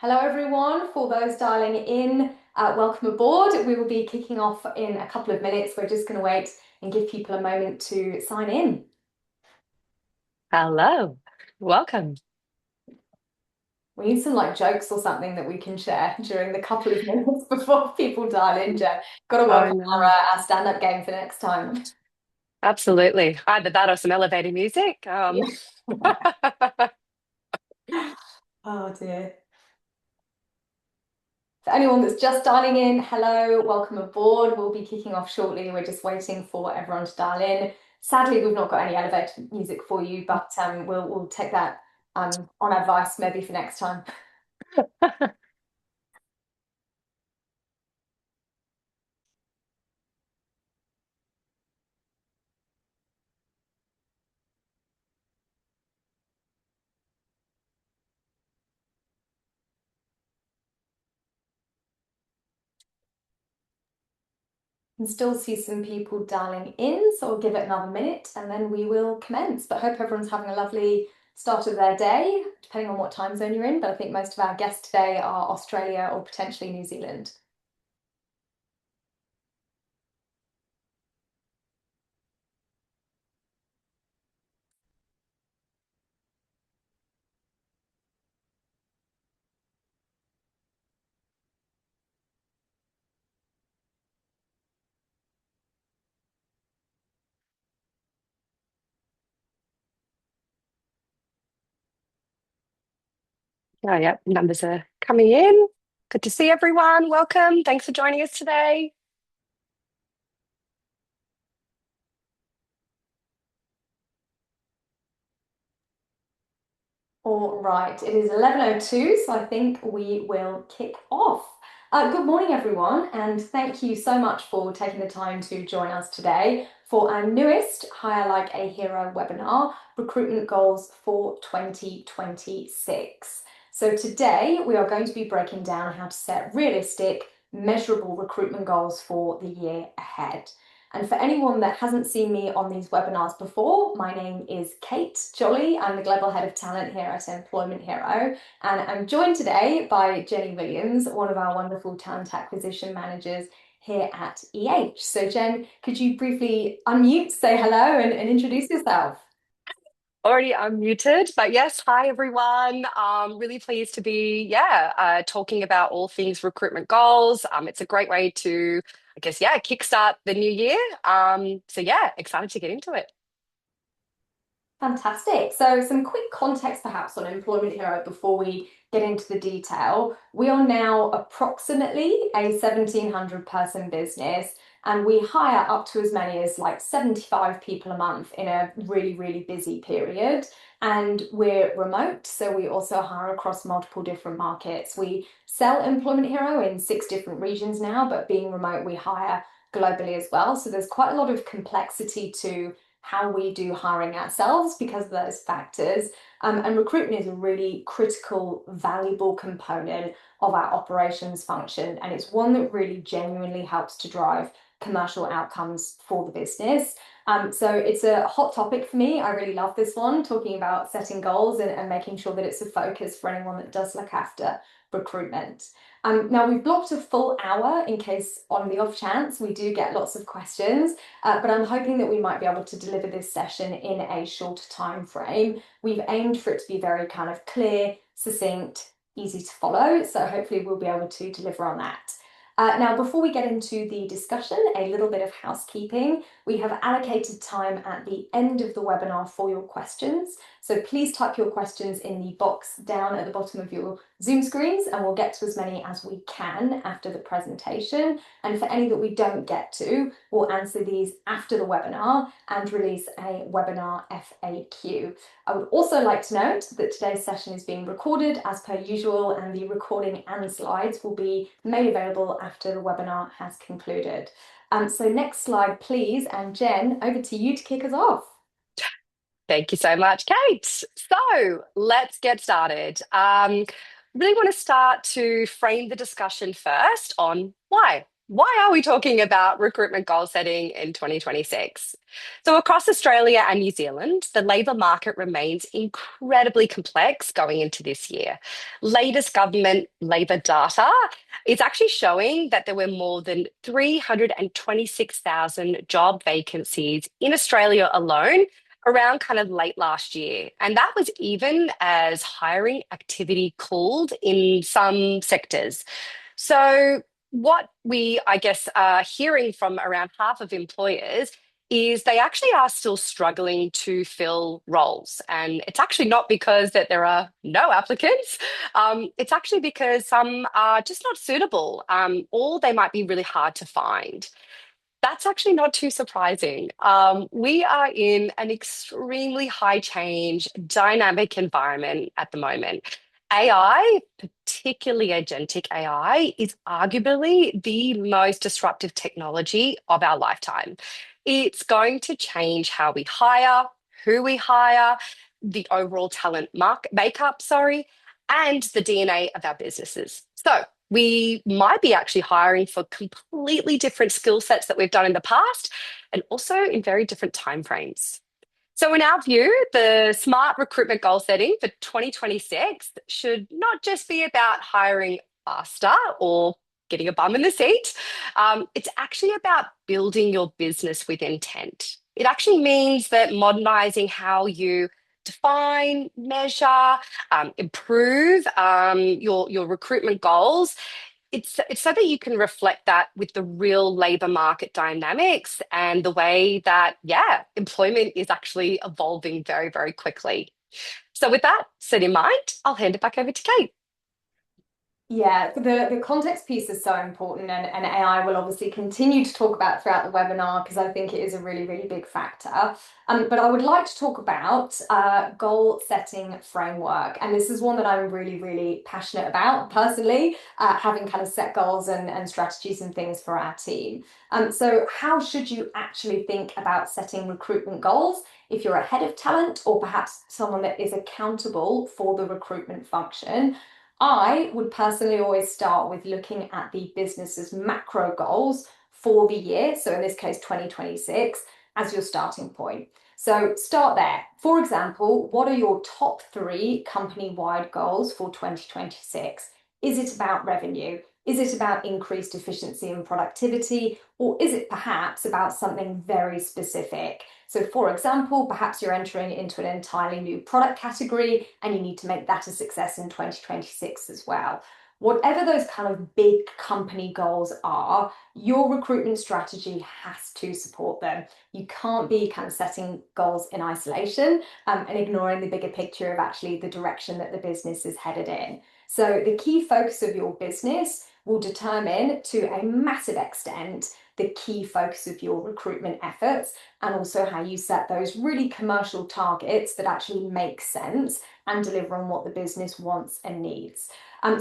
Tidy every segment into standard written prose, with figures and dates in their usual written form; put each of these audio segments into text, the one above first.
Hello, everyone. For those dialing in, welcome aboard. We will be kicking off in a couple of minutes. We're just going to wait and give people a moment to sign in. Hello, welcome. We need some jokes or something that we can share during the couple of minutes before people dial in, Jen. Got to work Oh on no, our stand-up game for next time. absolutely. Either that or some elevator music. Yeah. Oh dear. For anyone that's just dialing in, hello, welcome aboard. We'll be kicking off shortly. We're just waiting for everyone to dial in. Sadly, we've not got any elevator music for you, but we'll take that on advice maybe for next time. Can still see some people dialing in, so we'll give it another minute and then we will commence. But hope everyone's having a lovely start of their day, depending on what time zone you're in. But I think most of our guests today are Australia or potentially New Zealand. Oh, yeah, numbers are coming in. Good to see everyone. Welcome. Thanks for joining us today. All right, it is 11:02, so I think we will kick off. Good morning, everyone, and thank you so much for taking the time to join us today for our newest Hire Like a Hero webinar, Recruitment Goals for 2026. So today we are going to be breaking down how to set realistic, measurable recruitment goals for the year ahead. And for anyone that hasn't seen me on these webinars before, my name is Kate Jolly. I'm the Global Head of Talent here at Employment Hero. And I'm joined today by Jenny Williams, one of our wonderful talent acquisition managers here at EH. So Jen, could you briefly unmute, say hello and introduce yourself? Already unmuted, but yes, hi everyone. Really pleased to be, talking about all things recruitment goals. It's a great way to, kickstart the new year. Excited to get into it. Fantastic. So, some quick context perhaps on Employment Hero before we get into the detail. We are now approximately a 1,700 person business, and we hire up to as many as 75 people a month in a really, really busy period. And we're remote, so we also hire across multiple different markets. We sell Employment Hero in 6 different regions now, but being remote, we hire globally as well. So, there's quite a lot of complexity to how we do hiring ourselves because of those factors. And recruitment is a really critical, valuable component of our operations function. And it's one that really genuinely helps to drive commercial outcomes for the business. So it's a hot topic for me. I really love this one, talking about setting goals and making sure that it's a focus for anyone that does look after recruitment. Now we've blocked a full hour in case on the off chance we do get lots of questions. But I'm hoping that we might be able to deliver this session in a shorter time frame. We've aimed for it to be very kind of clear, succinct, easy to follow. So hopefully we'll be able to deliver on that. Now, before we get into the discussion, a little bit of housekeeping. We have allocated time at the end of the webinar for your questions. So please type your questions in the box down at the bottom of your Zoom screens, and we'll get to as many as we can after the presentation. And for any that we don't get to, we'll answer these after the webinar and release a webinar FAQ. I would also like to note that today's session is being recorded as per usual, and the recording and slides will be made available after the webinar has concluded. So next slide, please. And Jen, over to you to kick us off. Thank you so much, Kate. So let's get started. Really want to start to frame the discussion first on why. Why are we talking about recruitment goal setting in 2026? So, across Australia and New Zealand, the labour market remains incredibly complex going into this year. Latest government labour data is actually showing that there were more than 326,000 job vacancies in Australia alone around kind of late last year. And that was even as hiring activity cooled in some sectors. So, what we, I guess, are hearing from around half of employers is they actually are still struggling to fill roles. And it's actually not because that there are no applicants. It's actually because some are just not suitable, or they might be really hard to find. That's actually not too surprising. We are in an extremely high change, dynamic environment at the moment. AI, particularly agentic AI, is arguably the most disruptive technology of our lifetime. It's going to change how we hire, who we hire, the overall talent makeup, sorry, and the DNA of our businesses. So, we might be actually hiring for completely different skill sets that we've done in the past and also in very different timeframes. So, in our view, the smart recruitment goal setting for 2026 should not just be about hiring faster or getting a bum in the seat. It's actually about building your business with intent. It actually means that modernizing how you define, measure, improve your recruitment goals. It's so that you can reflect that with the real labor market dynamics and the way that, yeah, employment is actually evolving very, very quickly. So, with that set in mind, I'll hand it back over to Kate. Yeah, the context piece is so important, and AI will obviously continue to talk about throughout the webinar because I think it is a really, really big factor. But I would like to talk about goal setting framework, and this is one that I'm really, really passionate about personally, having kind of set goals and strategies and things for our team. So how should you actually think about setting recruitment goals if you're a head of talent or perhaps someone that is accountable for the recruitment function? I would personally always start with looking at the business's macro goals for the year, so in this case 2026, as your starting point. So start there. For example, what are your top three company-wide goals for 2026? Is it about revenue? Is it about increased efficiency and productivity? Or is it perhaps about something very specific? So, for example, perhaps you're entering into an entirely new product category and you need to make that a success in 2026 as well. Whatever those kind of big company goals are, your recruitment strategy has to support them. You can't be kind of setting goals in isolation and ignoring the bigger picture of actually the direction that the business is headed in. So, the key focus of your business will determine to a massive extent the key focus of your recruitment efforts and also how you set those really commercial targets that actually make sense and deliver on what the business wants and needs.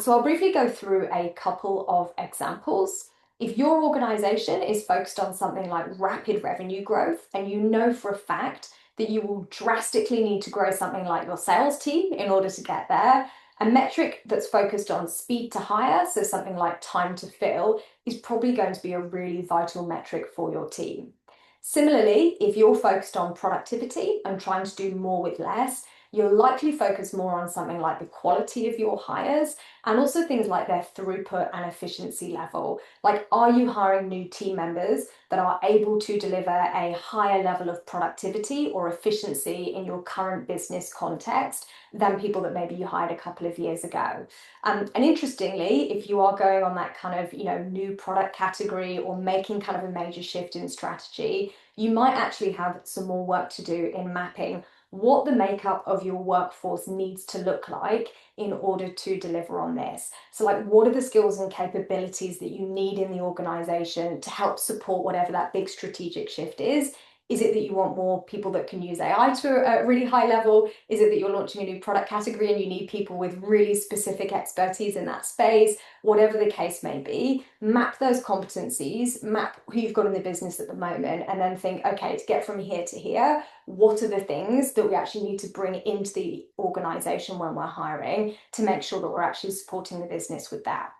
So I'll briefly go through a couple of examples. If your organization is focused on something like rapid revenue growth, and you know for a fact that you will drastically need to grow something like your sales team in order to get there, a metric that's focused on speed to hire, so something like time to fill, is probably going to be a really vital metric for your team. Similarly, if you're focused on productivity and trying to do more with less, you'll likely focus more on something like the quality of your hires and also things like their throughput and efficiency level. Like, are you hiring new team members that are able to deliver a higher level of productivity or efficiency in your current business context than people that maybe you hired a couple of years ago? And interestingly, if you are going on that kind of, new product category or making kind of a major shift in strategy, you might actually have some more work to do in mapping what the makeup of your workforce needs to look like in order to deliver on this. So, like, what are the skills and capabilities that you need in the organization to help support whatever that big strategic shift is? Is it that you want more people that can use AI to a really high level? Is it that you're launching a new product category and you need people with really specific expertise in that space? Whatever the case may be, map those competencies, map who you've got in the business at the moment, and then think, okay, to get from here to here, what are the things that we actually need to bring into the organization when we're hiring to make sure that we're actually supporting the business with that?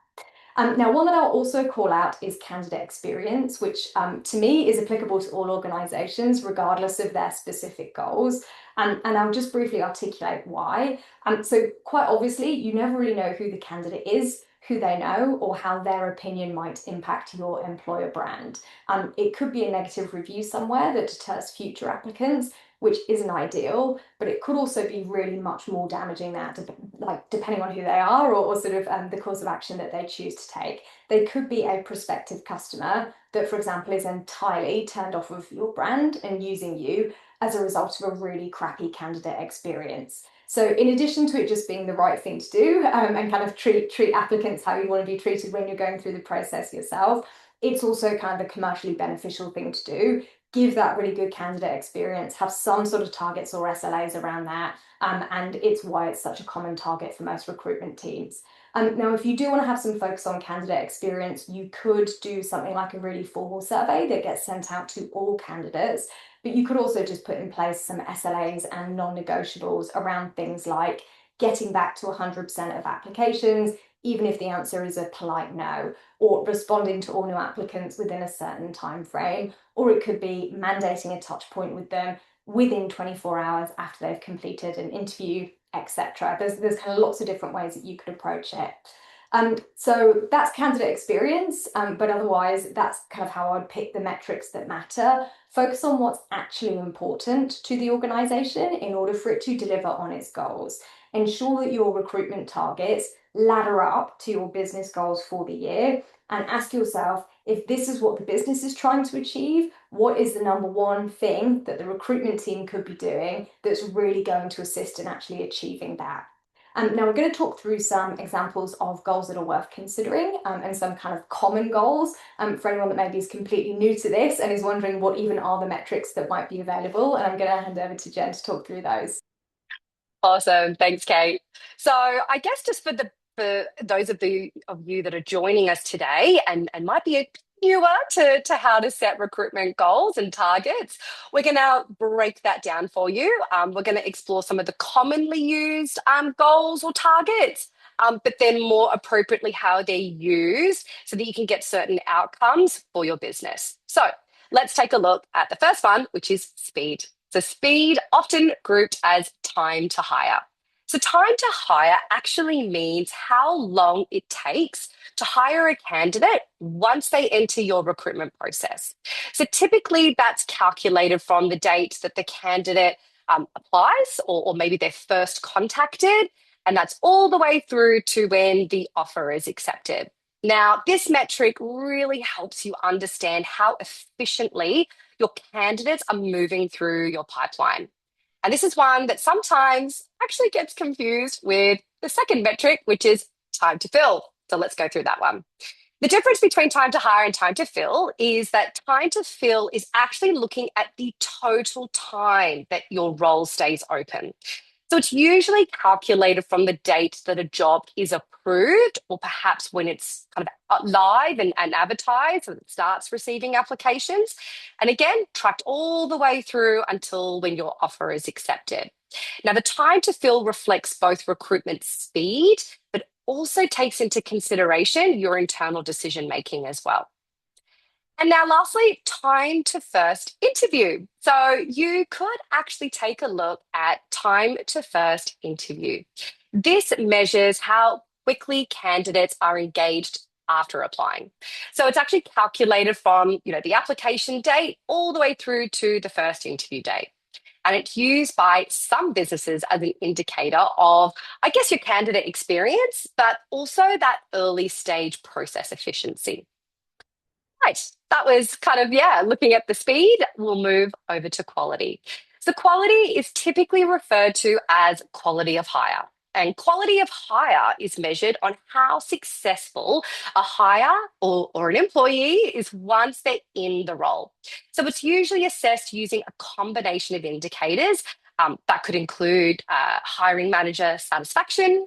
Now, one that I'll also call out is candidate experience, which to me is applicable to all organizations, regardless of their specific goals. And I'll just briefly articulate why. So, quite obviously, you never really know who the candidate is, who they know, or how their opinion might impact your employer brand. It could be a negative review somewhere that deters future applicants, which isn't ideal, but it could also be really much more damaging that, like depending on who they are or sort of the course of action that they choose to take. They could be a prospective customer that, for example, is entirely turned off of your brand and using you as a result of a really crappy candidate experience. So, in addition to it just being the right thing to do and kind of treat applicants how you want to be treated when you're going through the process yourself, it's also kind of a commercially beneficial thing to do. Give that really good candidate experience, have some sort of targets or SLAs around that, and it's why it's such a common target for most recruitment teams. Now, if you do want to have some focus on candidate experience, you could do something like a really formal survey that gets sent out to all candidates, but you could also just put in place some SLAs and non-negotiables around things like getting back to 100% of applications, even if the answer is a polite no, or responding to all new applicants within a certain time frame, or it could be mandating a touch point with them within 24 hours after they've completed an interview, etc. There's kind of lots of different ways that you could approach it. So that's candidate experience, but otherwise that's kind of how I'd pick the metrics that matter. Focus on what's actually important to the organization in order for it to deliver on its goals. Ensure that your recruitment targets ladder up to your business goals for the year, and ask yourself, if this is what the business is trying to achieve, what is the number one thing that the recruitment team could be doing that's really going to assist in actually achieving that? Now, we're going to talk through some examples of goals that are worth considering and some kind of common goals for anyone that maybe is completely new to this and is wondering what even are the metrics that might be available. And I'm going to hand over to Jen to talk through those. Awesome. Thanks, Kate. So I guess just for those of you that are joining us today and might be newer to how to set recruitment goals and targets, we're going to break that down for you. We're going to explore some of the commonly used goals or targets, but then more appropriately how they're used so that you can get certain outcomes for your business. So let's take a look at the first one, which is speed. So speed, often grouped as time to hire. So time to hire actually means how long it takes to hire a candidate once they enter your recruitment process. So typically that's calculated from the date that the candidate applies or maybe they're first contacted, and that's all the way through to when the offer is accepted. Now, this metric really helps you understand how efficiently your candidates are moving through your pipeline. And this is one that sometimes actually gets confused with the second metric, which is time to fill. So let's go through that one. The difference between time to hire and time to fill is that time to fill is actually looking at the total time that your role stays open. So it's usually calculated from the date that a job is approved, or perhaps when it's kind of live and advertised, so it starts receiving applications. And again, tracked all the way through until when your offer is accepted. Now, the time to fill reflects both recruitment speed, but also takes into consideration your internal decision making as well. And now, lastly, time to first interview. So, you could actually take a look at time to first interview. This measures how quickly candidates are engaged after applying. So, it's actually calculated from, the application date all the way through to the first interview date. And it's used by some businesses as an indicator of, I guess, your candidate experience, but also that early stage process efficiency. Right. That was kind of, looking at the speed. We'll move over to quality. So, quality is typically referred to as quality of hire. And quality of hire is measured on how successful a hire or an employee is once they're in the role. So, it's usually assessed using a combination of indicators that could include hiring manager satisfaction,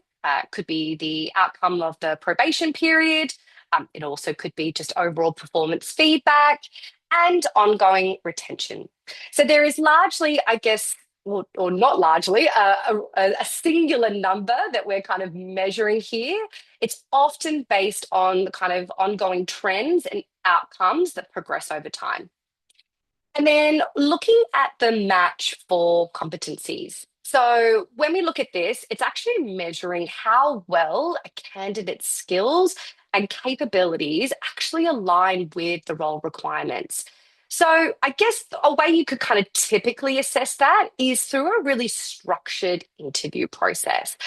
could be the outcome of the probation period. It also could be just overall performance feedback and ongoing retention. So there is largely, I guess, or not largely, a singular number that we're kind of measuring here. It's often based on the kind of ongoing trends and outcomes that progress over time. And then looking at the match for competencies. So when we look at this, it's actually measuring how well a candidate's skills and capabilities actually align with the role requirements. So I guess a way you could kind of typically assess that is through a really structured interview process.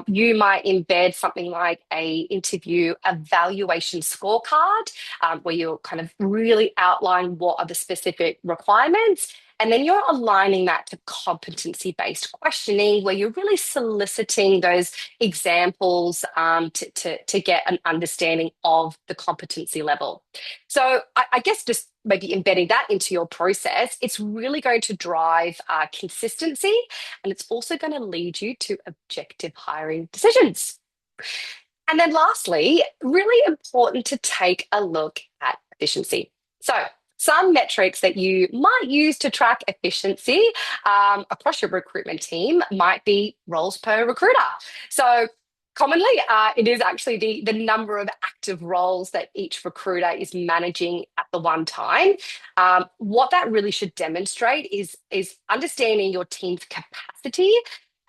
You might embed something like a interview evaluation scorecard where you'll kind of really outline what are the specific requirements. And then you're aligning that to competency based questioning, where you're really soliciting those examples to get an understanding of the competency level. So, I guess just maybe embedding that into your process, it's really going to drive consistency and it's also going to lead you to objective hiring decisions. And then lastly, really important to take a look at efficiency. So, some metrics that you might use to track efficiency across your recruitment team might be roles per recruiter. So, commonly, it is actually the number of active roles that each recruiter is managing at the one time. What that really should demonstrate is understanding your team's capacity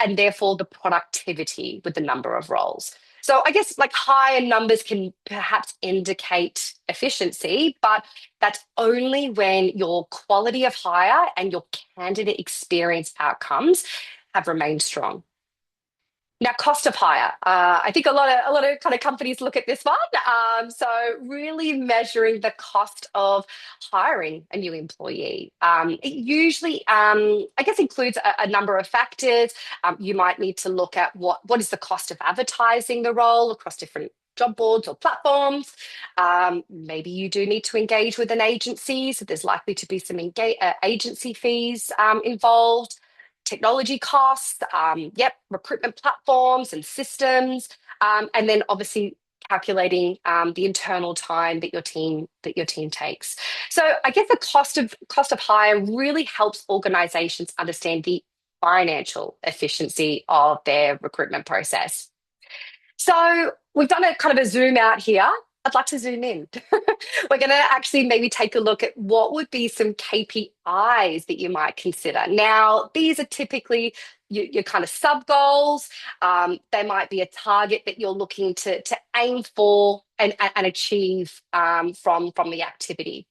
and therefore the productivity with the number of roles. So I guess like higher numbers can perhaps indicate efficiency, but that's only when your quality of hire and your candidate experience outcomes have remained strong. Now, cost of hire. I think a lot of kind of companies look at this one. So, really measuring the cost of hiring a new employee. It usually, I guess, includes a number of factors. You might need to look at what is the cost of advertising the role across different job boards or platforms. Maybe you do need to engage with an agency, so there's likely to be some agency fees involved, technology costs, recruitment platforms and systems, and then obviously calculating the internal time that your team takes. So I guess the cost of hire really helps organizations understand the financial efficiency of their recruitment process. So we've done a kind of a zoom out here. I'd like to zoom in. We're going to actually maybe take a look at what would be some KPIs that you might consider. Now, these are typically your kind of sub goals. They might be a target that you're looking to aim for and achieve from the activity.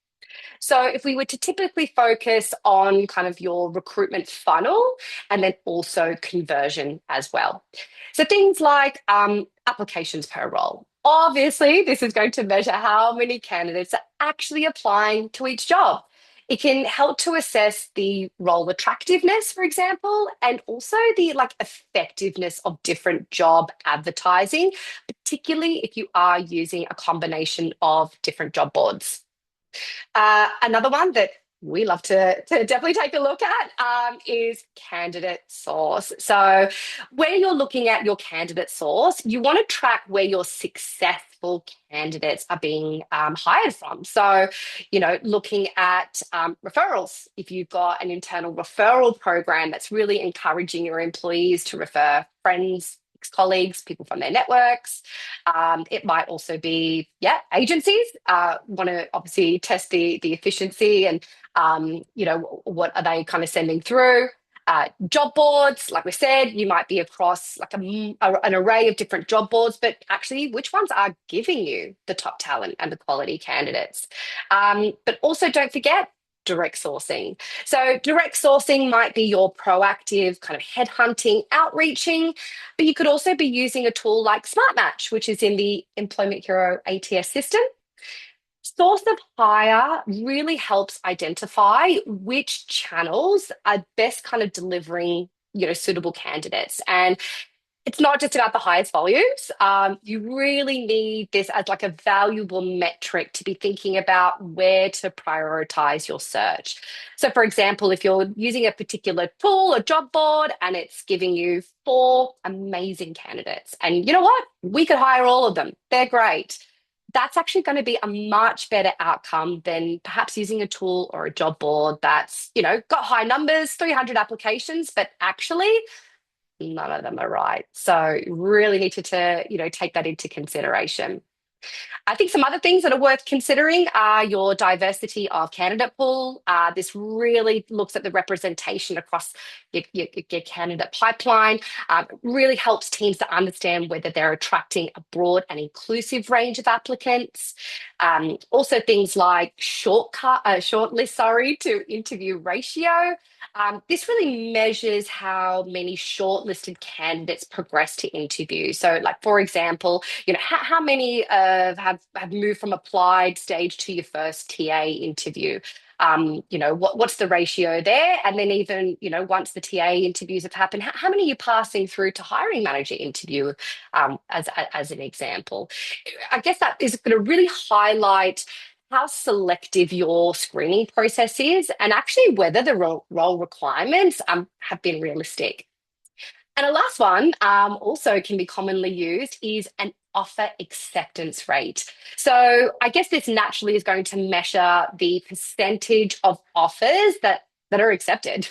So if we were to typically focus on kind of your recruitment funnel and then also conversion as well. So things like applications per role. Obviously, this is going to measure how many candidates are actually applying to each job. It can help to assess the role attractiveness, for example, and also the effectiveness of different job advertising, particularly if you are using a combination of different job boards. Another one that we love to definitely take a look at is candidate source. So, when you're looking at your candidate source, you want to track where your successful candidates are being hired from. So, looking at referrals. If you've got an internal referral program that's really encouraging your employees to refer friends, colleagues, people from their networks. It might also be, agencies want to obviously test the efficiency and, what are they kind of sending through. Job boards, like we said, you might be across an array of different job boards, but actually, which ones are giving you the top talent and the quality candidates? But also, don't forget direct sourcing. So, direct sourcing might be your proactive kind of headhunting, outreaching, but you could also be using a tool like SmartMatch, which is in the Employment Hero ATS system. Source of hire really helps identify which channels are best kind of delivering, suitable candidates. And it's not just about the highest volumes. You really need this as like a valuable metric to be thinking about where to prioritize your search. So, for example, if you're using a particular tool or job board and it's giving you 4 amazing candidates, and you know what? We could hire all of them. They're great. that's actually going to be a much better outcome than perhaps using a tool or a job board that's, got high numbers, 300 applications, but actually none of them are right. So really need to take that into consideration. I think some other things that are worth considering are your diversity of candidate pool. This really looks at the representation across your candidate pipeline. Really helps teams to understand whether they're attracting a broad and inclusive range of applicants. Also, things like shortlist, to interview ratio. This really measures how many shortlisted candidates progress to interview. So, like for example, how many have moved from applied stage to your first TA interview? What's the ratio there? And then even, once the TA interviews have happened, how many are you passing through to hiring manager interview, as an example? I guess that is going to really highlight how selective your screening process is and actually whether the role requirements have been realistic. And a last one, also can be commonly used, is an offer acceptance rate. So I guess this naturally is going to measure the percentage of offers that are accepted.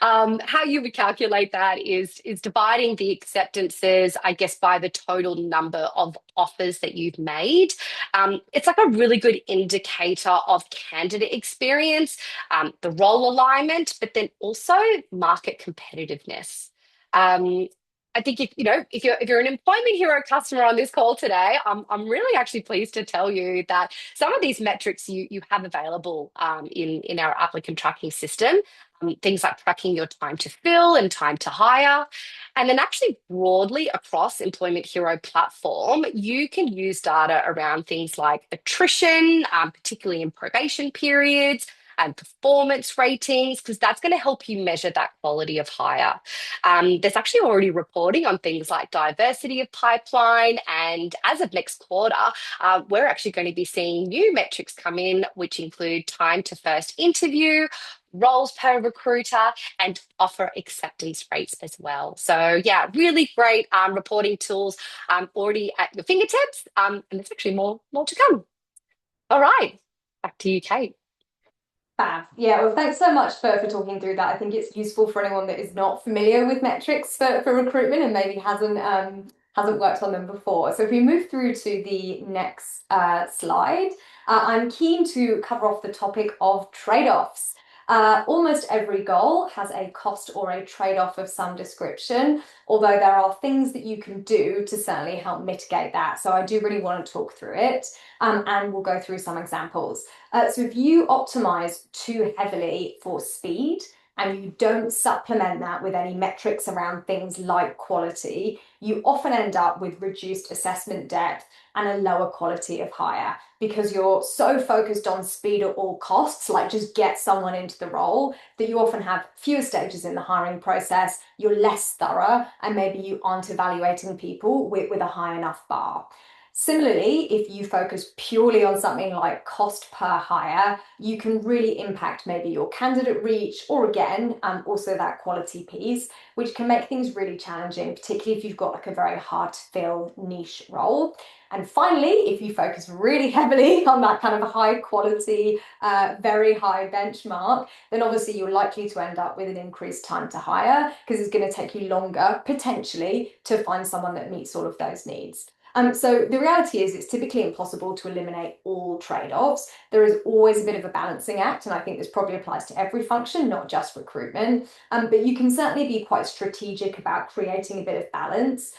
How you would calculate that is dividing the acceptances, I guess, by the total number of offers that you've made. It's like a really good indicator of candidate experience, the role alignment, but then also market competitiveness. Um, I think if you're an employment hero customer on this call today, I'm really actually pleased to tell you that some of these metrics you have available in our applicant tracking system. Things like tracking your time to fill and time to hire. And then actually broadly across Employment Hero platform, you can use data around things like attrition, particularly in probation periods, and performance ratings, because that's going to help you measure that quality of hire. There's actually already reporting on things like diversity of pipeline. And as of next quarter, we're actually going to be seeing new metrics come in, which include time to first interview, roles per recruiter, and offer acceptance rates as well. So yeah, really great reporting tools already at your fingertips. And there's actually more to come. All right, back to you, Kate. Fab. Yeah, well, thanks so much for talking through that. I think it's useful for anyone that is not familiar with metrics for recruitment and maybe hasn't worked on them before. So if we move through to the next slide, I'm keen to cover off the topic of trade-offs. Almost every goal has a cost or a trade-off of some description, although there are things that you can do to certainly help mitigate that. So I do really want to talk through it, and we'll go through some examples. So if you optimize too heavily for speed and you don't supplement that with any metrics around things like quality, you often end up with reduced assessment depth and a lower quality of hire because you're so focused on speed at all costs, like just get someone into the role, that you often have fewer stages in the hiring process, you're less thorough, and maybe you aren't evaluating people with a high enough bar. Similarly, if you focus purely on something like cost per hire, you can really impact maybe your candidate reach or again, also that quality piece, which can make things really challenging, particularly if you've got like a very hard to fill niche role. And finally, if you focus really heavily on that kind of high quality, very high benchmark, then obviously you're likely to end up with an increased time to hire because it's going to take you longer potentially to find someone that meets all of those needs. So the reality is it's typically impossible to eliminate all trade-offs. There is always a bit of a balancing act, and I think this probably applies to every function, not just recruitment. But you can certainly be quite strategic about creating a bit of balance.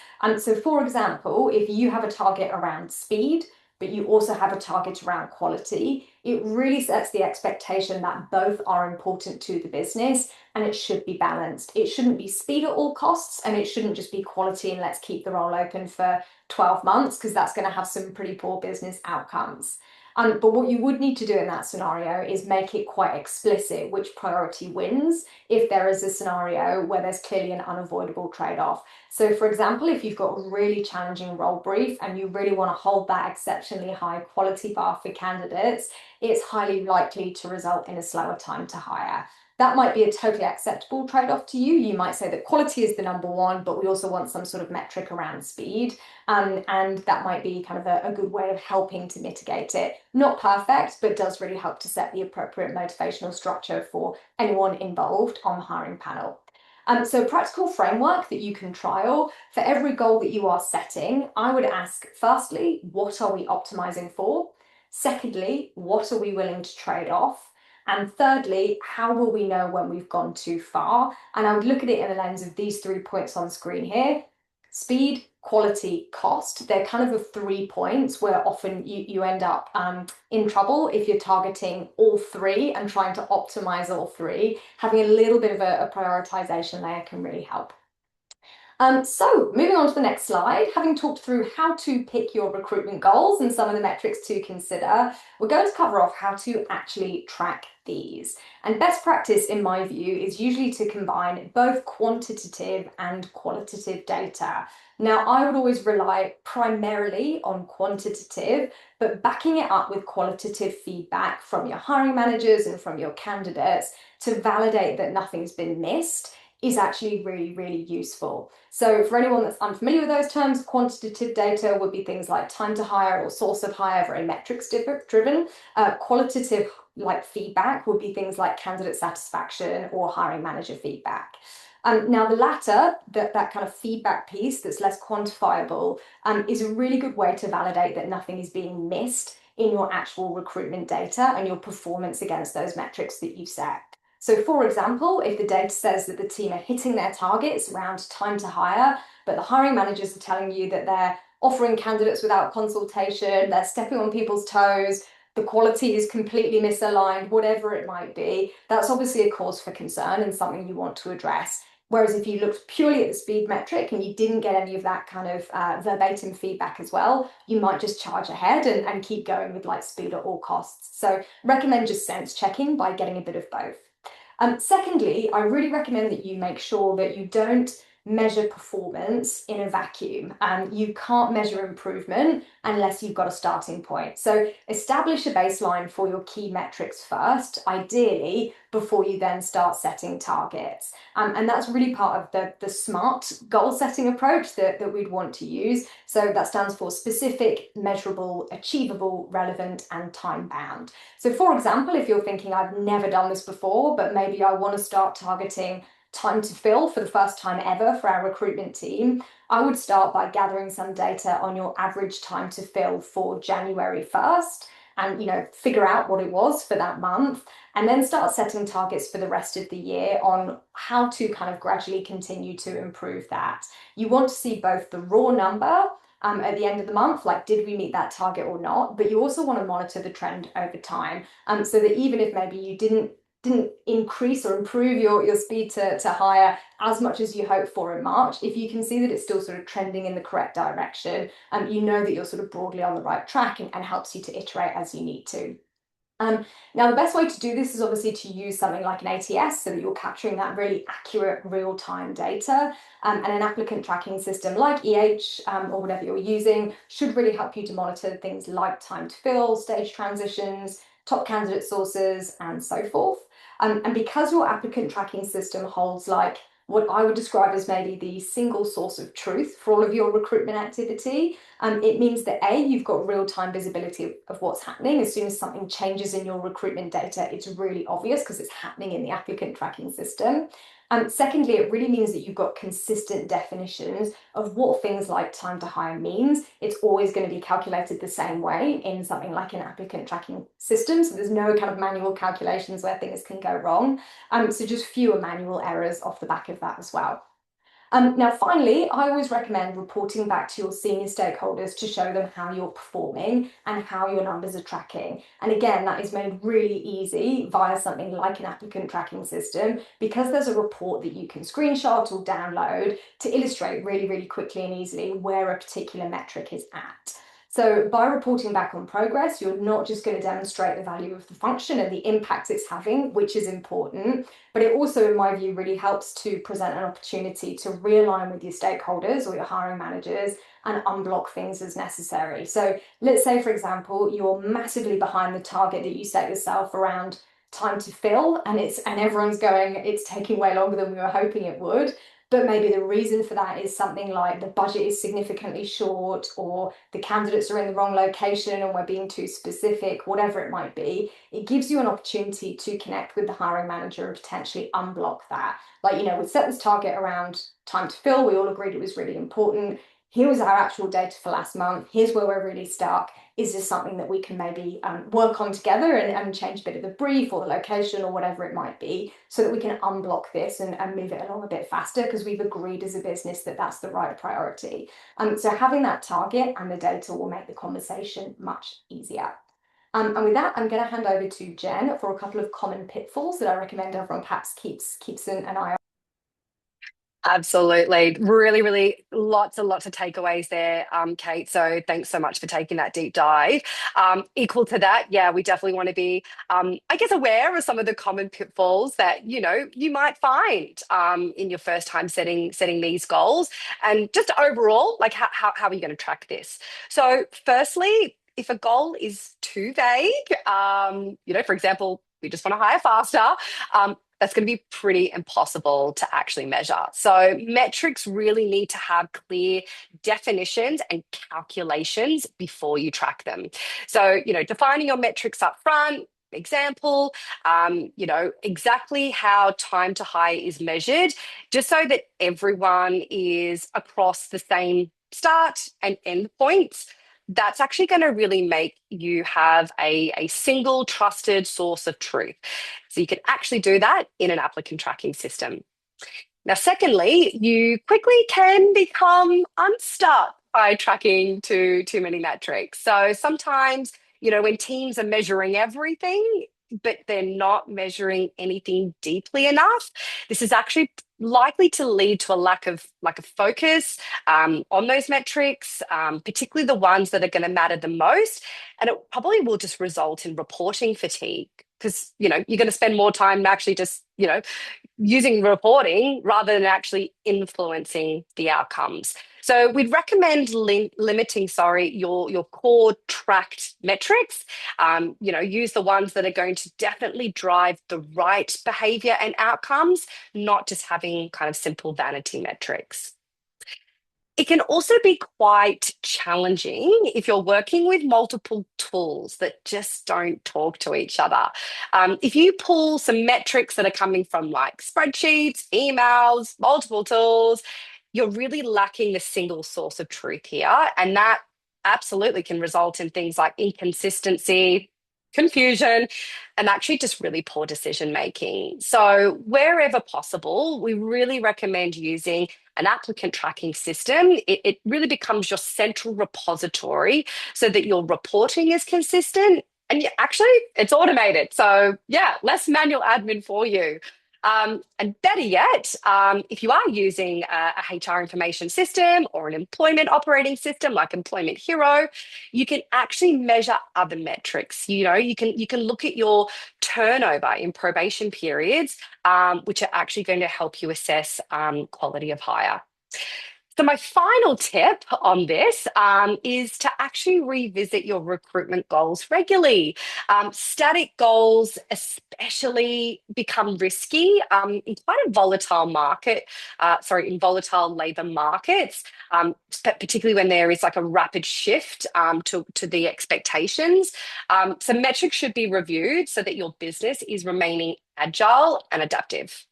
So for example, if you have a target around speed, but you also have a target around quality, it really sets the expectation that both are important to the business and it should be balanced. It shouldn't be speed at all costs and it shouldn't just be quality and let's keep the role open for 12 months because that's going to have some pretty poor business outcomes. But what you would need to do in that scenario is make it quite explicit which priority wins if there is a scenario where there's clearly an unavoidable trade-off. So for example, if you've got a really challenging role brief and you really want to hold that exceptionally high quality bar for candidates, it's highly likely to result in a slower time to hire. That might be a totally acceptable trade-off to you. You might say that quality is the number one, but we also want some sort of metric around speed. And that might be kind of a good way of helping to mitigate it. Not perfect, but does really help to set the appropriate motivational structure for anyone involved on the hiring panel. So a practical framework that you can trial for every goal that you are setting, I would ask, firstly, what are we optimizing for? Secondly, what are we willing to trade off? And thirdly, how will we know when we've gone too far? And I would look at it in the lens of these 3 points on screen here: speed, quality, cost. They're kind of the 3 points where often you end up in trouble if you're targeting all 3 and trying to optimize all 3. Having a little bit of a prioritization layer can really help. So moving on to the next slide, having talked through how to pick your recruitment goals and some of the metrics to consider, we're going to cover off how to actually track these. And best practice, in my view, is usually to combine both quantitative and qualitative data. Now, I would always rely primarily on quantitative, but backing it up with qualitative feedback from your hiring managers and from your candidates to validate that nothing's been missed is actually really, really useful. So for anyone that's unfamiliar with those terms, quantitative data would be things like time to hire or source of hire, very metrics driven. Qualitative feedback would be things like candidate satisfaction or hiring manager feedback. Now the latter, that kind of feedback piece that's less quantifiable, is a really good way to validate that nothing is being missed in your actual recruitment data and your performance against those metrics that you set. So for example, if the data says that the team are hitting their targets around time to hire, but the hiring managers are telling you that they're offering candidates without consultation, they're stepping on people's toes, the quality is completely misaligned, whatever it might be, that's obviously a cause for concern and something you want to address. Whereas if you looked purely at the speed metric and you didn't get any of that kind of verbatim feedback as well, you might just charge ahead and keep going with speed at all costs. So recommend just sense checking by getting a bit of both. Secondly, I really recommend that you make sure that you don't measure performance in a vacuum. You can't measure improvement unless you've got a starting point. So establish a baseline for your key metrics first, ideally, before you then start setting targets. And that's really part of the SMART goal setting approach that we'd want to use. So that stands for specific, measurable, achievable, relevant, and time bound. So for example, if you're thinking, I've never done this before, but maybe I want to start targeting time to fill for the first time ever for our recruitment team, I would start by gathering some data on your average time to fill for January 1st and figure out what it was for that month, and then start setting targets for the rest of the year on how to kind of gradually continue to improve that. You want to see both the raw number at the end of the month, like did we meet that target or not, but you also want to monitor the trend over time, so that even if maybe you didn't increase or improve your speed to hire as much as you hoped for in March, if you can see that it's still sort of trending in the correct direction, you know that you're sort of broadly on the right track and helps you to iterate as you need to. Now, the best way to do this is obviously to use something like an ATS so that you're capturing that really accurate real-time data, and an applicant tracking system like or whatever you're using should really help you to monitor things like time to fill, stage transitions, top candidate sources, and so forth. And because your applicant tracking system holds what I would describe as maybe the single source of truth for all of your recruitment activity, it means that you've got real-time visibility of what's happening. As soon as something changes in your recruitment data, it's really obvious because it's happening in the applicant tracking system. Secondly, it really means that you've got consistent definitions of what things like time to hire means. It's always going to be calculated the same way in something like an applicant tracking system. So there's no kind of manual calculations where things can go wrong. So just fewer manual errors off the back of that as well. Now, finally, I always recommend reporting back to your senior stakeholders to show them how you're performing and how your numbers are tracking. And again, that is made really easy via something like an applicant tracking system, because there's a report that you can screenshot or download to illustrate really, really quickly and easily where a particular metric is at. So by reporting back on progress, you're not just going to demonstrate the value of the function and the impact it's having, which is important, but it also, in my view, really helps to present an opportunity to realign with your stakeholders or your hiring managers and unblock things as necessary. So let's say, for example, you're massively behind the target that you set yourself around time to fill, and everyone's going, it's taking way longer than we were hoping it would. But maybe the reason for that is something like the budget is significantly short, or the candidates are in the wrong location and we're being too specific, whatever it might be. It gives you an opportunity to connect with the hiring manager and potentially unblock that. Like, we set this target around time to fill. We all agreed it was really important. Here was our actual data for last month. Here's where we're really stuck. Is this something that we can maybe work on together, and change a bit of the brief or the location or whatever it might be, so that we can unblock this and move it along a bit faster, because we've agreed as a business that that's the right priority. So having that target and the data will make the conversation much easier. And with that, I'm going to hand over to Jen for a couple of common pitfalls that I recommend everyone perhaps keeps an eye on. Absolutely. Really, really lots and lots of takeaways there, Kate. So thanks so much for taking that deep dive. Equal to that, yeah, we definitely want to be, I guess, aware of some of the common pitfalls that, you might find in your first time setting these goals. And just overall, like how are you going to track this? So firstly, if a goal is too vague, for example, we just want to hire faster, that's going to be pretty impossible to actually measure. So metrics really need to have clear definitions and calculations before you track them. So, defining your metrics up front, example, exactly how time to hire is measured, just so that everyone is across the same start and end points. That's actually going to really make you have a single trusted source of truth. So you can actually do that in an applicant tracking system. Now, secondly, you quickly can become unstuck by tracking too many metrics. So sometimes, when teams are measuring everything, but they're not measuring anything deeply enough, this is actually likely to lead to a lack of focus on those metrics, particularly the ones that are going to matter the most. And it probably will just result in reporting fatigue, because you're going to spend more time actually just using reporting rather than actually influencing the outcomes. So we'd recommend limiting, your core tracked metrics. Use the ones that are going to definitely drive the right behavior and outcomes, not just having kind of simple vanity metrics. It can also be quite challenging if you're working with multiple tools that just don't talk to each other. If you pull some metrics that are coming from like spreadsheets, emails, multiple tools, you're really lacking the single source of truth here. And that absolutely can result in things like inconsistency, confusion, and actually just really poor decision making. So, wherever possible, we really recommend using an applicant tracking system. It really becomes your central repository so that your reporting is consistent, and actually it's automated. So, yeah, less manual admin for you. And better yet, if you are using a HR information system or an employment operating system like Employment Hero, you can actually measure other metrics. You can look at your turnover in probation periods, which are actually going to help you assess quality of hire. So, my final tip on this is to actually revisit your recruitment goals regularly. Static goals, especially, become risky in quite a volatile in volatile labour markets, particularly when there is like a rapid shift to the expectations. So, metrics should be reviewed so that your business is remaining agile and adaptive.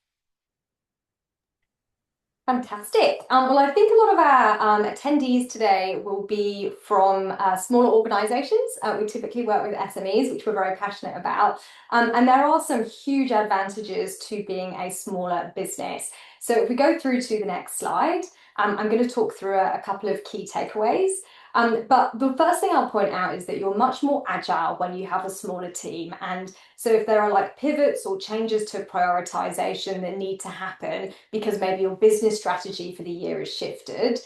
Fantastic. Well, I think a lot of our attendees today will be from smaller organizations. We typically work with SMEs, which we're very passionate about. And there are some huge advantages to being a smaller business. So if we go through to the next slide, I'm going to talk through a couple of key takeaways. But the first thing I'll point out is that you're much more agile when you have a smaller team. And so if there are like pivots or changes to prioritization that need to happen because maybe your business strategy for the year is shifted,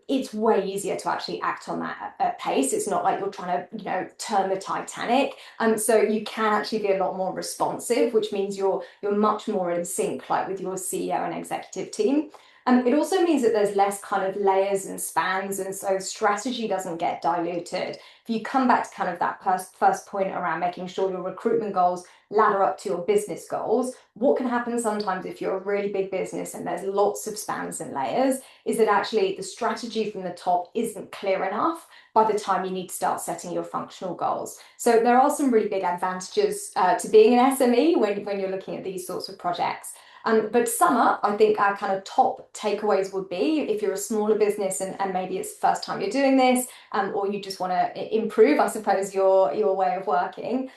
it's way easier to actually act on that at pace. It's not like you're trying to, turn the Titanic. So you can actually be a lot more responsive, which means you're much more in sync, like with your CEO and executive team. It also means that there's less kind of layers and spans, and so strategy doesn't get diluted. If you come back to kind of that first point around making sure your recruitment goals ladder up to your business goals, what can happen sometimes if you're a really big business and there's lots of spans and layers is that actually the strategy from the top isn't clear enough by the time you need to start setting your functional goals. So there are some really big advantages to being an SME when you're looking at these sorts of projects. But to sum up, I think our kind of top takeaways would be if you're a smaller business and maybe it's the first time you're doing this, or you just want to improve, I suppose, your way of working.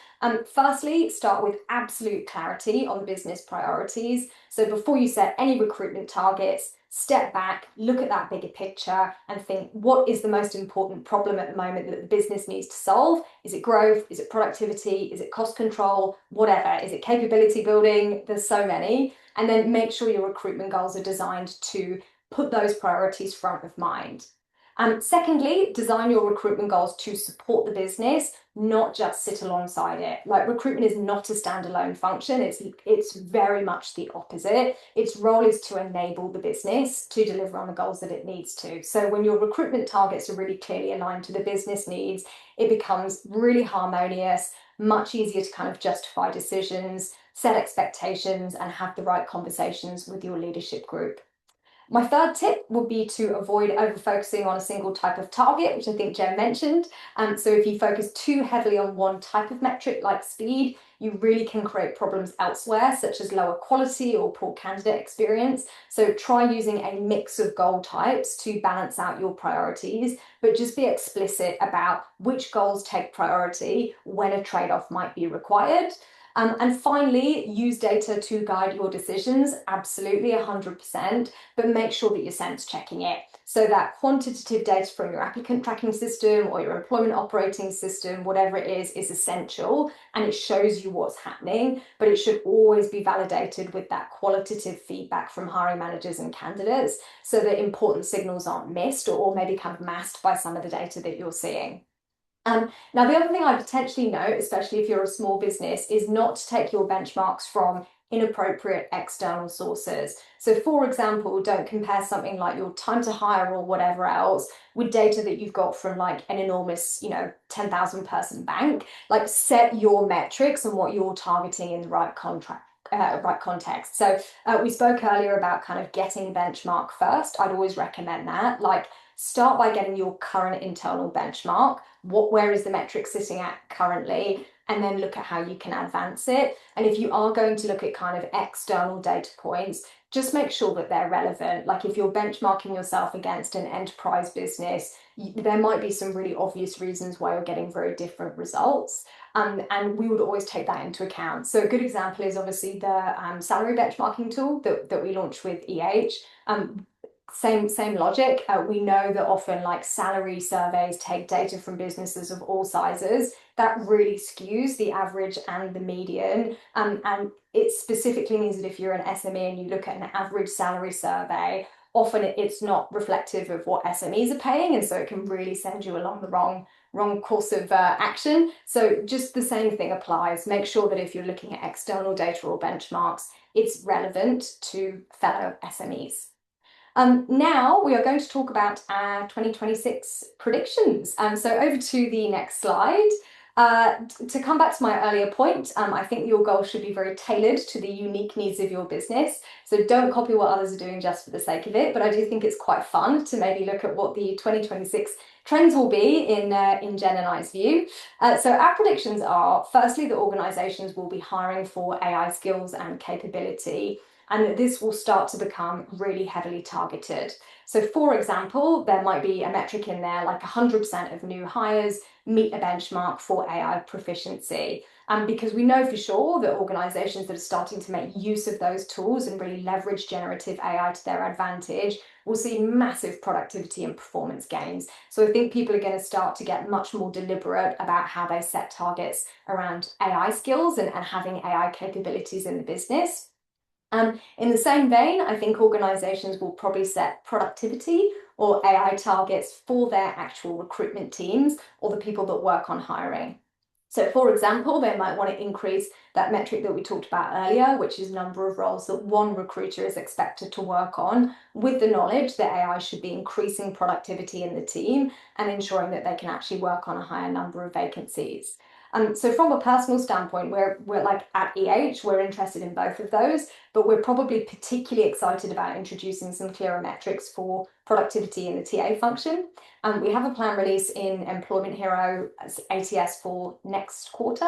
Firstly, start with absolute clarity on the business priorities. So before you set any recruitment targets, step back, look at that bigger picture and think, what is the most important problem at the moment that the business needs to solve? Is it growth? Is it productivity? Is it cost control? Whatever. Is it capability building? There's so many. And then make sure your recruitment goals are designed to put those priorities front of mind. Secondly, design your recruitment goals to support the business, not just sit alongside it. Like, recruitment is not a standalone function. It's very much the opposite. Its role is to enable the business to deliver on the goals that it needs to. So when your recruitment targets are really clearly aligned to the business needs, it becomes really harmonious, much easier to kind of justify decisions, set expectations, and have the right conversations with your leadership group. My third tip would be to avoid over-focusing on a single type of target, which I think Jen mentioned. So if you focus too heavily on one type of metric like speed, you really can create problems elsewhere, such as lower quality or poor candidate experience. So try using a mix of goal types to balance out your priorities, but just be explicit about which goals take priority when a trade-off might be required. And finally, use data to guide your decisions, absolutely 100%, but make sure that you're sense checking it. So that quantitative data from your applicant tracking system or your employment operating system, whatever it is essential and it shows you what's happening, but it should always be validated with that qualitative feedback from hiring managers and candidates so that important signals aren't missed or maybe kind of masked by some of the data that you're seeing. Now, the other thing I potentially note, especially if you're a small business, is not to take your benchmarks from inappropriate external sources. So, for example, don't compare something like your time to hire or whatever else with data that you've got from like an enormous, 10,000 person bank. Like, set your metrics and what you're targeting in the right right context. So we spoke earlier about kind of getting benchmark first. I'd always recommend that. Like, start by getting your current internal benchmark. Where is the metric sitting at currently? And then look at how you can advance it. And if you are going to look at kind of external data points, just make sure that they're relevant. Like, if you're benchmarking yourself against an enterprise business, there might be some really obvious reasons why you're getting very different results. And we would always take that into account. So a good example is obviously the salary benchmarking tool that we launched with EH. Same logic. We know that often like salary surveys take data from businesses of all sizes. That really skews the average and the median. And it specifically means that if you're an SME and you look at an average salary survey, often it's not reflective of what SMEs are paying, and so it can really send you along the wrong course of action. So just the same thing applies. Make sure that if you're looking at external data or benchmarks, it's relevant to fellow SMEs. Now we are going to talk about our 2026 predictions. So over to the next slide. To come back to my earlier point, I think your goal should be very tailored to the unique needs of your business. So don't copy what others are doing just for the sake of it, but I do think it's quite fun to maybe look at what the 2026 trends will be in Jen and I's view. So our predictions are, firstly, that organisations will be hiring for AI skills and capability, and that this will start to become really heavily targeted. So for example, there might be a metric in there like 100% of new hires meet a benchmark for AI proficiency. Because we know for sure that organizations that are starting to make use of those tools and really leverage generative AI to their advantage will see massive productivity and performance gains. So I think people are going to start to get much more deliberate about how they set targets around AI skills and having AI capabilities in the business. In the same vein, I think organizations will probably set productivity or AI targets for their actual recruitment teams or the people that work on hiring. So for example, they might want to increase that metric that we talked about earlier, which is number of roles that one recruiter is expected to work on, with the knowledge that AI should be increasing productivity in the team and ensuring that they can actually work on a higher number of vacancies. So from a personal standpoint, we're like at EH, we're interested in both of those, but we're probably particularly excited about introducing some clearer metrics for productivity in the TA function. We have a plan release in Employment Hero as ATS for next quarter,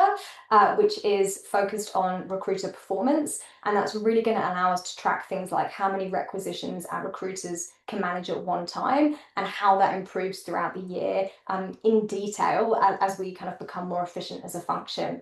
which is focused on recruiter performance. And that's really going to allow us to track things like how many requisitions our recruiters can manage at one time and how that improves throughout the year in detail as we kind of become more efficient as a function.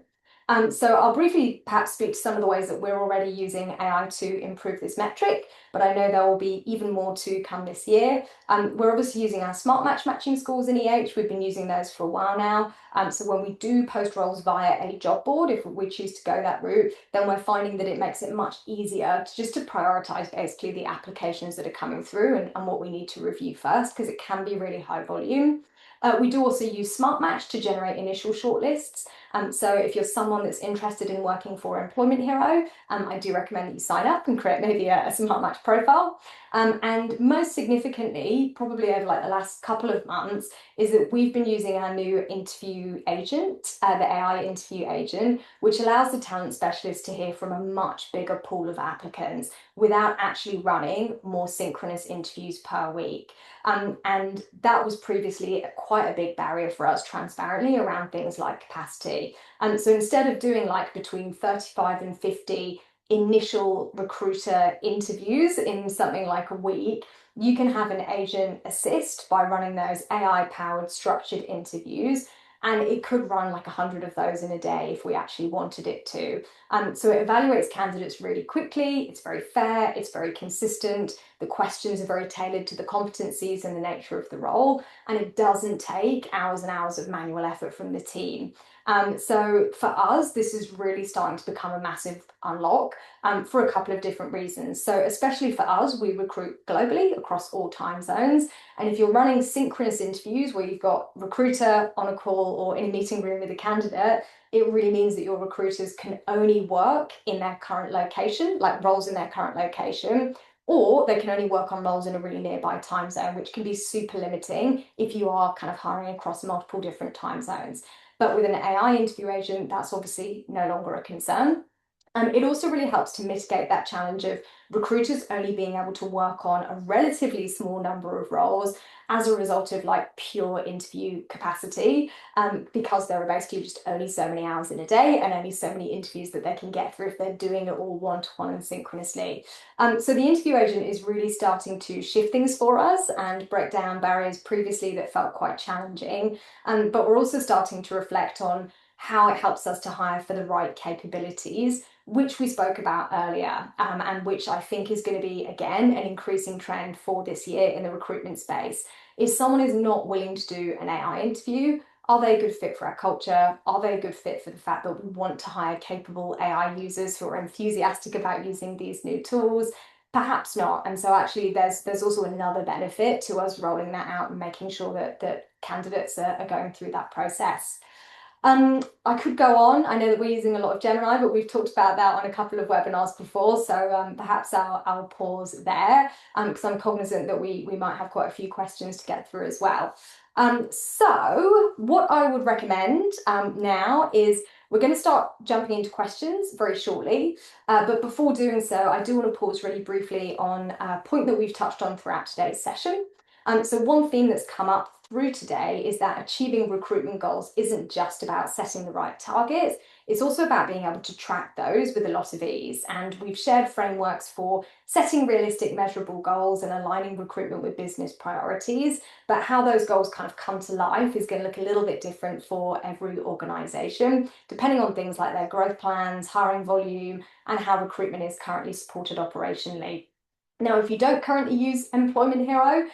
So I'll briefly perhaps speak to some of the ways that we're already using AI to improve this metric, but I know there will be even more to come this year. We're obviously using our smart match matching scores in EH. We've been using those for a while now. So when we do post roles via a job board, if we choose to go that route, then we're finding that it makes it much easier to prioritize basically the applications that are coming through and what we need to review first, because it can be really high volume. We do also use Smart Match to generate initial shortlists. So if you're someone that's interested in working for Employment Hero, I do recommend that you sign up and create maybe a Smart Match profile. And most significantly, probably over like the last couple of months, is that we've been using our new interview agent, the AI interview agent, which allows the talent specialist to hear from a much bigger pool of applicants without actually running more synchronous interviews per week. And that was previously quite a big barrier for us transparently around things like capacity. And so instead of doing like between 35 and 50 initial recruiter interviews in something like a week, you can have an agent assist by running those AI-powered structured interviews. And it could run like 100 of those in a day if we actually wanted it to. So it evaluates candidates really quickly. It's very fair. It's very consistent. The questions are very tailored to the competencies and the nature of the role. And it doesn't take hours and hours of manual effort from the team. So for us, this is really starting to become a massive unlock for a couple of different reasons. So especially for us, we recruit globally across all time zones. And if you're running synchronous interviews where you've got recruiter on a call or in a meeting room with a candidate, it really means that your recruiters can only work in their current location, like roles in their current location, or they can only work on roles in a really nearby time zone, which can be super limiting if you are kind of hiring across multiple different time zones. But with an AI interview agent, that's obviously no longer a concern. It also really helps to mitigate that challenge of recruiters only being able to work on a relatively small number of roles as a result of like pure interview capacity, because there are basically just only so many hours in a day and only so many interviews that they can get through if they're doing it all one-to-one and synchronously. So the interview agent is really starting to shift things for us and break down barriers previously that felt quite challenging. But we're also starting to reflect on how it helps us to hire for the right capabilities, which we spoke about earlier, and which I think is going to be, again, an increasing trend for this year in the recruitment space. If someone is not willing to do an AI interview, are they a good fit for our culture? Are they a good fit for the fact that we want to hire capable AI users who are enthusiastic about using these new tools? Perhaps not. And so actually there's also another benefit to us rolling that out and making sure that candidates are going through that process. I could go on. I know that we're using a lot of Gemini, but we've talked about that on a couple of webinars before. So perhaps I'll pause there because I'm cognizant that we might have quite a few questions to get through as well. So what I would recommend now is we're going to start jumping into questions very shortly. But before doing so, I do want to pause really briefly on a point that we've touched on throughout today's session. So one theme that's come up through today is that achieving recruitment goals isn't just about setting the right targets, it's also about being able to track those with a lot of ease. And we've shared frameworks for setting realistic, measurable goals and aligning recruitment with business priorities. But how those goals kind of come to life is going to look a little bit different for every organisation, depending on things like their growth plans, hiring volume, and how recruitment is currently supported operationally. Now, if you don't currently use Employment Hero,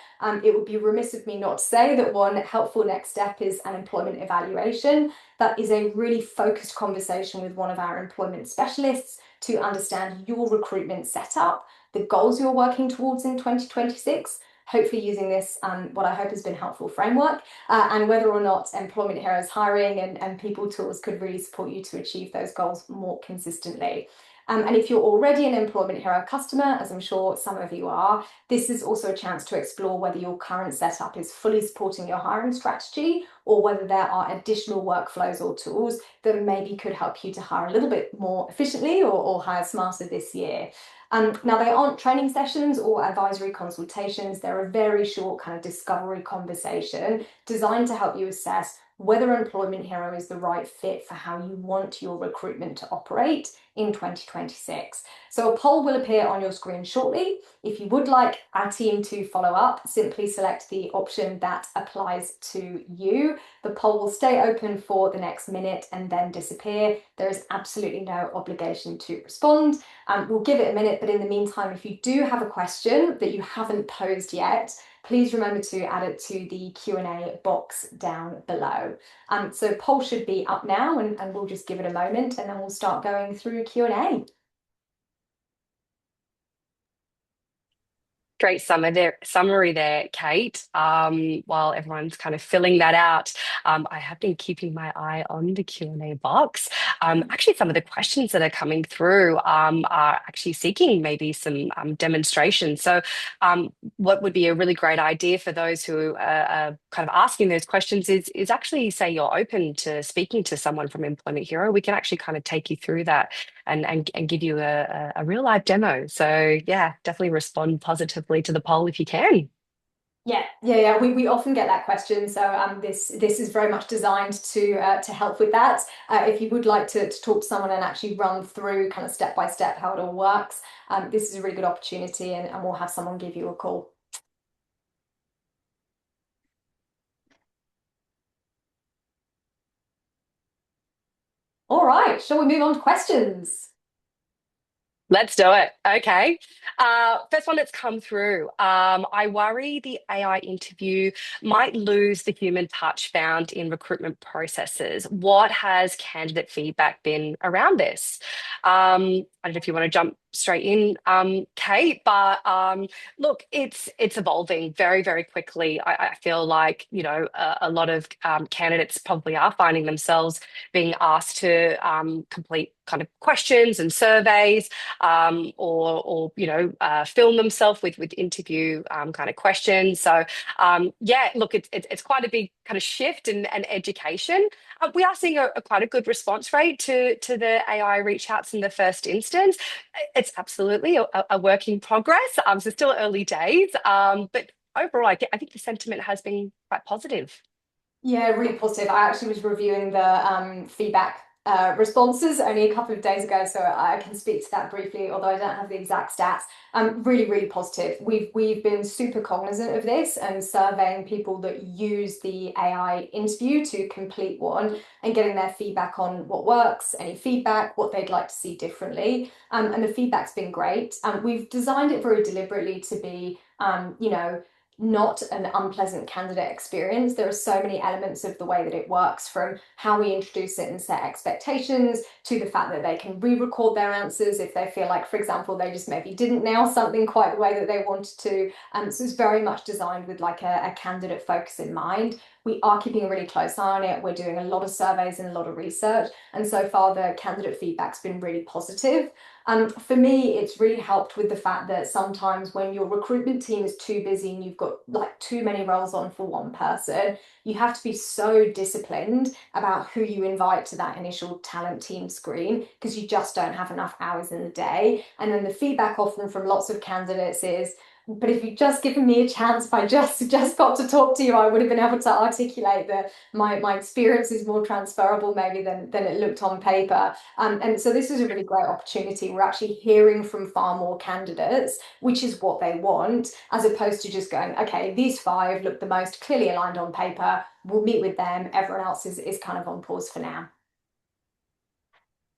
it would be remiss of me not to say that one helpful next step is an employment evaluation. That is a really focused conversation with one of our employment specialists to understand your recruitment setup, the goals you're working towards in 2026, hopefully using this, what I hope has been helpful framework, and whether or not Employment Hero's hiring and people tools could really support you to achieve those goals more consistently. And if you're already an Employment Hero customer, as I'm sure some of you are, this is also a chance to explore whether your current setup is fully supporting your hiring strategy or whether there are additional workflows or tools that maybe could help you to hire a little bit more efficiently or hire smarter this year. Now, they aren't training sessions or advisory consultations. They're a very short kind of discovery conversation designed to help you assess whether Employment Hero is the right fit for how you want your recruitment to operate in 2026. So a poll will appear on your screen shortly. If you would like our team to follow up, simply select the option that applies to you. The poll will stay open for the next minute and then disappear. There is absolutely no obligation to respond. We'll give it a minute, but in the meantime, if you do have a question that you haven't posed yet, please remember to add it to the Q&A box down below. So poll should be up now and we'll just give it a moment and then we'll start going through Q&A. Great summary there, Kate. While everyone's kind of filling that out, I have been keeping my eye on the Q&A box. Actually, some of the questions that are coming through are actually seeking maybe some demonstrations. So, what would be a really great idea for those who are kind of asking those questions is actually say you're open to speaking to someone from Employment Hero. We can actually kind of take you through that and give you a real live demo. So yeah, definitely respond positively to the poll if you can. Yeah. We often get that question, so this is very much designed to help with that. If you would like to talk to someone and actually run through kind of step by step how it all works, this is a really good opportunity, and we'll have someone give you a call. All right, shall we move on to questions? Let's do it. Okay. First one that's come through. I worry the AI interview might lose the human touch found in recruitment processes. What has candidate feedback been around this? I don't know if you want to jump straight in, Kate, but look, it's evolving very, very quickly. I feel like, a lot of candidates probably are finding themselves being asked to complete kind of questions and surveys or film themselves with interview kind of questions. So yeah, look, it's quite a big kind of shift and education. We are seeing a quite a good response rate to the AI reach outs in the first instance. It's absolutely a work in progress. So still early days, but overall, I think the sentiment has been quite positive. Yeah, really positive. I actually was reviewing the feedback responses only a couple of days ago, so I can speak to that briefly, although I don't have the exact stats. Really positive. We've been super cognizant of this and surveying people that use the AI interview to complete one and getting their feedback on what works, any feedback, what they'd like to see differently. And the feedback's been great. We've designed it very deliberately to be, not an unpleasant candidate experience. There are so many elements of the way that it works, from how we introduce it and set expectations to the fact that they can re-record their answers if they feel like, for example, they just maybe didn't nail something quite the way that they wanted to. So it's very much designed with like a candidate focus in mind. We are keeping a really close eye on it. We're doing a lot of surveys and a lot of research. And so far, the candidate feedback's been really positive. For me, it's really helped with the fact that sometimes when your recruitment team is too busy and you've got like too many roles on for one person, you have to be so disciplined about who you invite to that initial talent team screen because you just don't have enough hours in the day. And then the feedback often from lots of candidates is, but if you'd just given me a chance, if I just got to talk to you, I would have been able to articulate that my experience is more transferable maybe than it looked on paper. And so this is a really great opportunity. We're actually hearing from far more candidates, which is what they want, as opposed to just going, okay, these five look the most clearly aligned on paper. We'll meet with them. Everyone else is kind of on pause for now.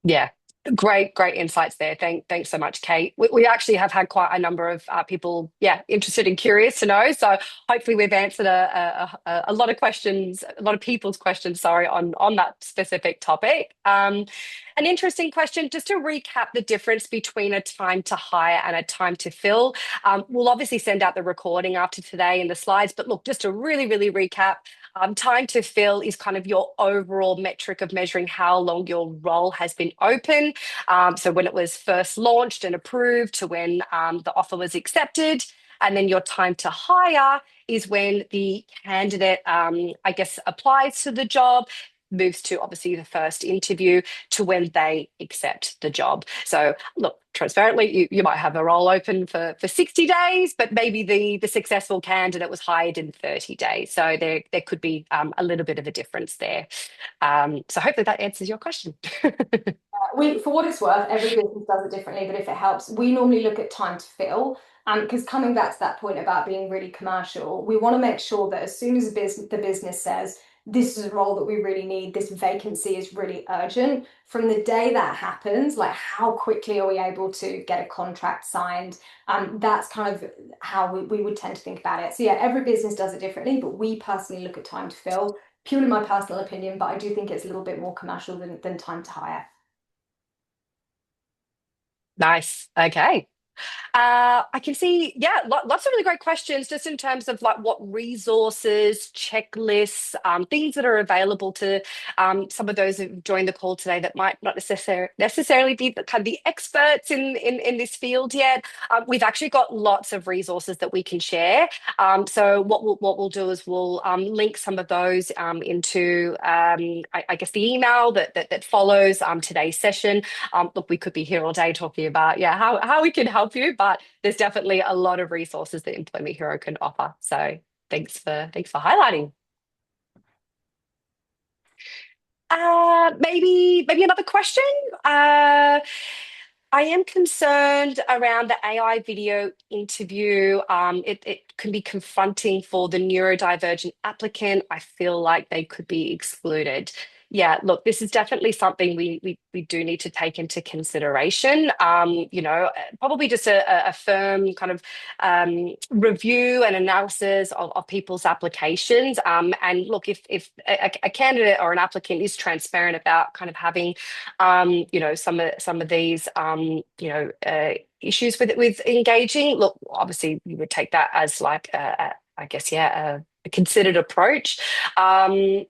Yeah, great insights there. Thanks so much, Kate. We actually have had quite a number of people, yeah, interested and curious to know. So hopefully we've answered a lot of questions, a lot of people's questions, sorry, on that specific topic. And an interesting question. Just to recap the difference between a time to hire and a time to fill. We'll obviously send out the recording after today and the slides, but look, just to really recap, time to fill is kind of your overall metric of measuring how long your role has been open. So when it was first launched and approved to when the offer was accepted. And then your time to hire is when the candidate, I guess, applies to the job, moves to obviously the first interview to when they accept the job. So look, transparently, you might have a role open for 60 days, but maybe the successful candidate was hired in 30 days. So there could be a little bit of a difference there. So hopefully that answers your question. For what it's worth, every business does it differently, but if it helps, we normally look at time to fill. Because coming back to that point about being really commercial, we want to make sure that as soon as the business says, this is a role that we really need, this vacancy is really urgent, from the day that happens, like how quickly are we able to get a contract signed? That's kind of how we would tend to think about it. So yeah, every business does it differently, but we personally look at time to fill, purely my personal opinion, but I do think it's a little bit more commercial than time to hire. Nice. Okay. I can see, yeah, lots of really great questions just in terms of like what resources, checklists, things that are available to some of those who've joined the call today that might not necessarily be the kind of the experts in this field yet. We've actually got lots of resources that we can share. So what we'll do is we'll link some of those into I guess the email that follows today's session. Look, we could be here all day talking about how we can help you, but there's definitely a lot of resources that Employment Hero can offer. So thanks for highlighting. Maybe another question. I am concerned around the AI video interview. It can be confronting for the neurodivergent applicant. I feel like they could be excluded. Yeah, look, this is definitely something we do need to take into consideration. Probably just a firm kind of review and analysis of people's applications. And look, if a candidate or an applicant is transparent about kind of having some of these issues with engaging. Look, obviously, we would take that as like I guess a considered approach. I'm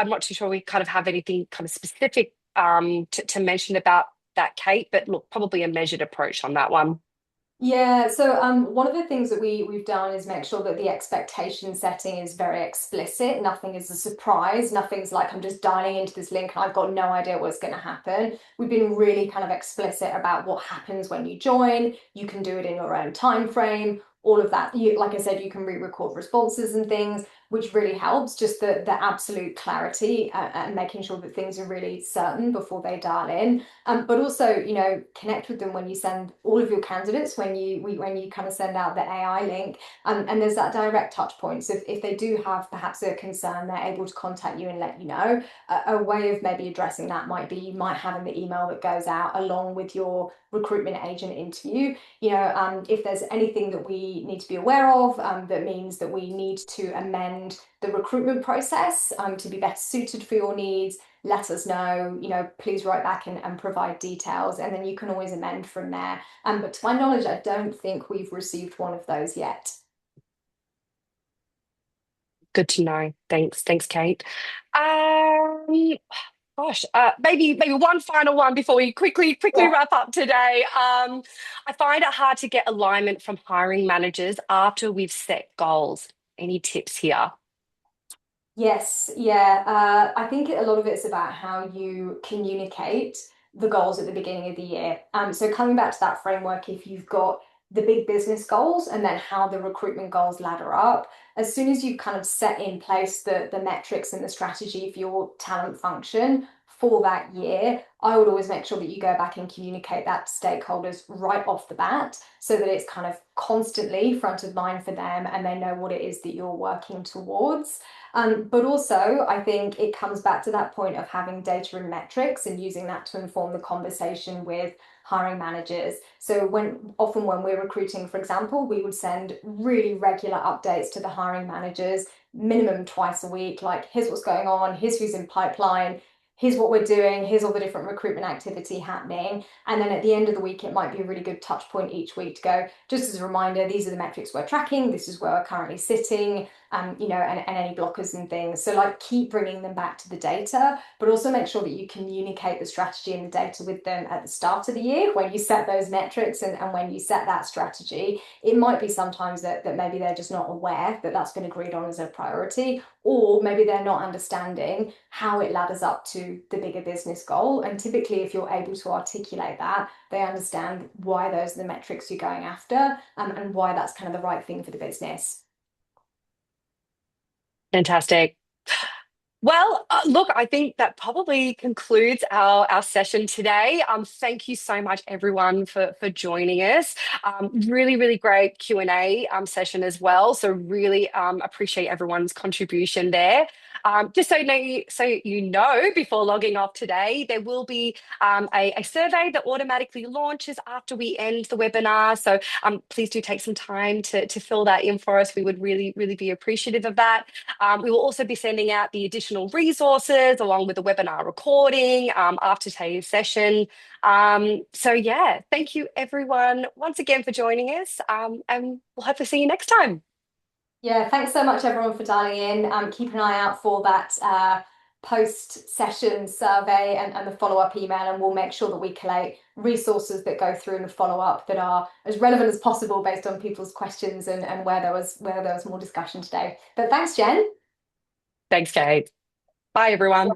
not too sure we kind of have anything kind of specific to mention about that, Kate. But look, probably a measured approach on that one. Yeah, so one of the things that we've done is make sure that the expectation setting is very explicit. Nothing is a surprise. Nothing's like I'm just dialing into this link and I've got no idea what's going to happen. We've been really kind of explicit about what happens when you join. You can do it in your own time frame. All of that. Like I said, you can re-record responses and things, which really helps. Just the absolute clarity and making sure that things are really certain before they dial in. But also, connect with them when you send all of your candidates, when you kind of send out the AI link, and there's that direct touch point. So if they do have perhaps a concern, they're able to contact you and let you know. A way of maybe addressing that might be you might have in the email that goes out along with your recruitment agent interview. If there's anything that we need to be aware of, that means that we need to amend the recruitment process to be better suited for your needs, let us know, please write back and provide details, and then you can always amend from there. But to my knowledge, I don't think we've received one of those yet. Good to know. Thanks, Kate. Um, maybe one final one before we quickly Yeah. wrap up today. I find it hard to get alignment from hiring managers after we've set goals. Any tips here? Yes, yeah. I think a lot of it's about how you communicate the goals at the beginning of the year. So coming back to that framework, if you've got the big business goals and then how the recruitment goals ladder up, as soon as you've kind of set in place the metrics and the strategy for your talent function for that year, I would always make sure that you go back and communicate that to stakeholders right off the bat so that it's kind of constantly front of mind for them and they know what it is that you're working towards. But also, I think it comes back to that point of having data and metrics and using that to inform the conversation with hiring managers. So often when we're recruiting, for example, we would send really regular updates to the hiring managers, minimum twice a week, like here's what's going on, here's who's in pipeline. here's what we're doing, here's all the different recruitment activity happening. And then at the end of the week, it might be a really good touch point each week to go, just as a reminder, these are the metrics we're tracking, this is where we're currently sitting, and any blockers and things. So like keep bringing them back to the data, but also make sure that you communicate the strategy and the data with them at the start of the year when you set those metrics and when you set that strategy. It might be sometimes that maybe they're just not aware that that's been agreed on as a priority, or maybe they're not understanding how it ladders up to the bigger business goal. And typically, if you're able to articulate that, they understand why those are the metrics you're going after, and why that's kind of the right thing for the business. Fantastic. Well, look, I think that probably concludes our session today. Thank you so much, everyone, for joining us. Really, really great Q&A session as well. So really appreciate everyone's contribution there. Just so you know, before logging off today, there will be a survey that automatically launches after we end the webinar. So please do take some time to fill that in for us. We would really, really be appreciative of that. We will also be sending out the additional resources along with the webinar recording after today's session. So yeah, thank you everyone once again for joining us, and we'll hopefully see you next time. Yeah, thanks so much everyone for dialing in. Keep an eye out for that post-session survey and the follow-up email, and we'll make sure that we collate resources that go through in the follow-up that are as relevant as possible based on people's questions and where there was more discussion today. But thanks, Jen. Thanks, Kate. Bye, everyone.